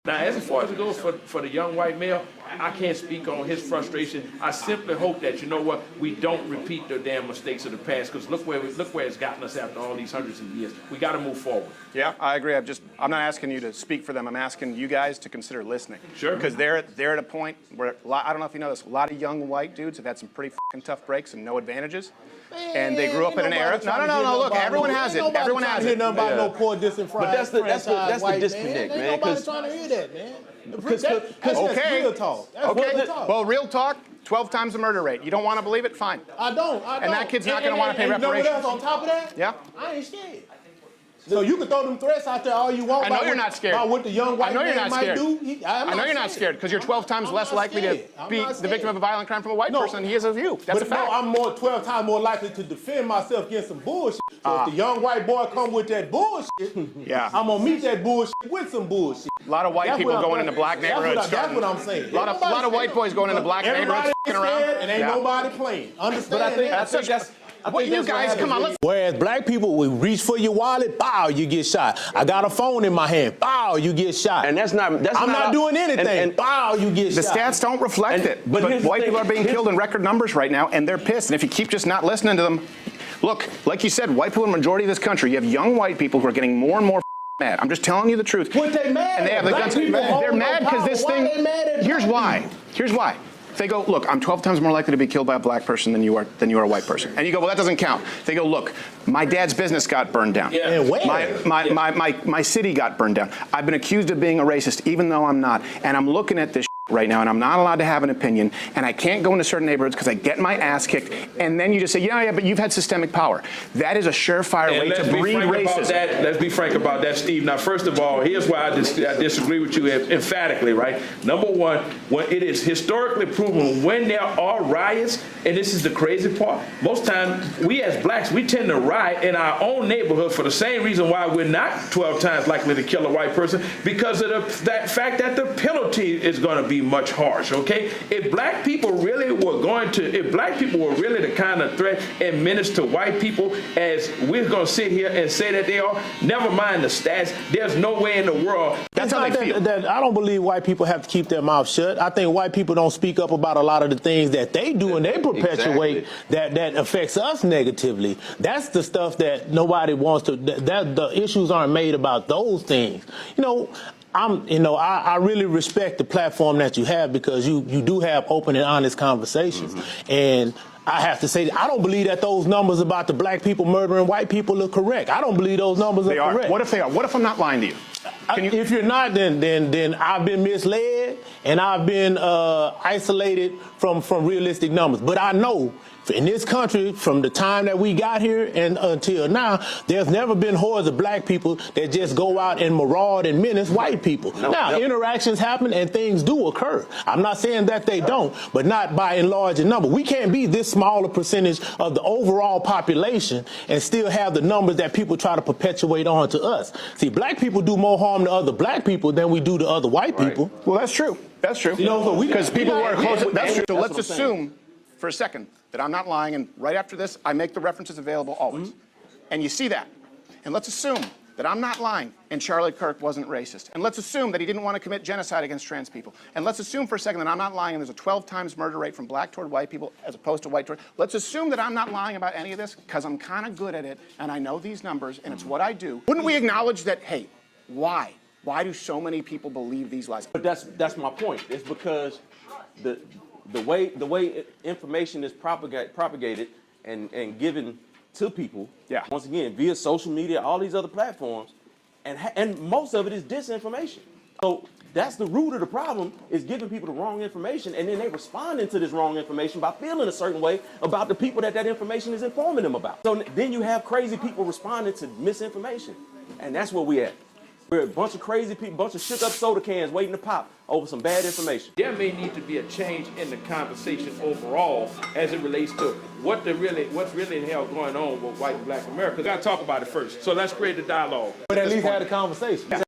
Now, as far as it goes for the young white male, I can't speak on his frustration. I simply hope that, you know what, we don't repeat the damn mistakes of the past, because look where it's gotten us after all these hundreds of years. We got to move forward. Yeah, I agree. I'm not asking you to speak for them. I'm asking you guys to consider listening. Sure. Because they're at a point where, I don't know if you know this, a lot of young white dudes have had some pretty fucking tough breaks and no advantages. And they grew up in an era. No. Look, everyone has it. Everyone has it. Hear nothing about no poor disenfranchised. But that's the disconnect, man. Ain't nobody trying to hear that, man. Okay. Real talk. That's okay. real talk. Well, real talk. 12 times the murder rate. You don't want to believe it? Fine. I don't. And that kid's not going to want to pay reparations. You know what else on top of that? Yeah. I ain't scared. So you can throw them threats out there all you want. I know you're not scared. About what the young white man might do. I know you're not scared because you're 12 times less likely to be the victim of a violent crime from a white person than he is of you. That's a fact. No, I'm 12 times more likely to defend myself against some bullshit. So if the young white boy come with that bullshit, yeah, I'm gonna meet that bullshit with some bullshit. A lot of white people going into black neighborhoods. That's what I'm saying. A lot of white boys going into black neighborhoods around. And ain't nobody playing. Understand that? What you guys, come on, let's. Whereas black people will reach for your wallet, bow, you get shot. I got a phone in my hand, bow, you get shot. And I'm not doing anything, bow, you get shot. The stats don't reflect it. But white people are being killed in record numbers right now, and they're pissed. And if you keep just not listening to them, look, like you said, white people in the majority of this country, you have young white people who are getting more and more mad. I'm just telling you the truth. What they mad? And they have the guns. They're mad because this thing. Here's why. Here's why. They go, look, I'm 12 times more likely to be killed by a black person than you are a white person. And you go, well, that doesn't count. They go, look, my dad's business got burned down. Yeah. My city got burned down. I've been accused of being a racist, even though I'm not. And I'm looking at this right now, and I'm not allowed to have an opinion, and I can't go into certain neighborhoods because I get my ass kicked. And then you just say, yeah, but you've had systemic power. That is a surefire way to breed racism. Let's be frank about that, Steve. Now, first of all, here's why I disagree with you emphatically, right? Number one, when it is historically proven when there are riots, and this is the crazy part, most times we as blacks, we tend to riot in our own neighborhood for the same reason why we're not 12 times likely to kill a white person, because of that fact that the penalty is going to be much harsh, okay? If black people really were the kind of threat and menace to white people as we're going to sit here and say that they are, never mind the stats, there's no way in the world. That's how they feel. I don't believe white people have to keep their mouth shut. I think white people don't speak up about a lot of the things that they do and they perpetuate that affects us negatively. That's the stuff that nobody wants to, that the issues aren't made about those things. I really respect the platform that you have because you do have open and honest conversations. And I have to say, I don't believe that those numbers about the black people murdering white people are correct. I don't believe those numbers are correct. What if they are? What if I'm not lying to you? If you're not, then I've been misled and I've been isolated from realistic numbers. But I know in this country, from the time that we got here and until now, there's never been hordes of black people that just go out and maraud and menace white people. Interactions happen and things do occur. I'm not saying that they don't, but not by and large in number. We can't be this small a percentage of the overall population and still have the numbers that people try to perpetuate on to us. See, black people do more harm to other black people than we do to other white people. Well, that's true. That's true. Because people who are close. That's true. So let's assume for a second that I'm not lying, and right after this, I make the references available always. And you see that. And let's assume that I'm not lying and Charlie Kirk wasn't racist. And let's assume that he didn't want to commit genocide against trans people. And let's assume for a second that I'm not lying and there's a 12 times murder rate from black toward white people as opposed to white toward. Let's assume that I'm not lying about any of this because I'm kind of good at it and I know these numbers and it's what I do. Wouldn't we acknowledge that, hey, why? Why do so many people believe these lies? But that's my point. It's because the way information is propagated and given to people, once again, via social media, all these other platforms, and most of it is disinformation. So that's the root of the problem, is giving people the wrong information, and then they responding to this wrong information by feeling a certain way about the people that information is informing them about. So then you have crazy people responding to misinformation, and that's where we at. We're a bunch of crazy people, bunch of shook up soda cans waiting to pop over some bad information. There may need to be a change in the conversation overall as it relates to what's really in hell going on with white and black America. We got to talk about it first. So let's create the dialogue. But at least have the conversation.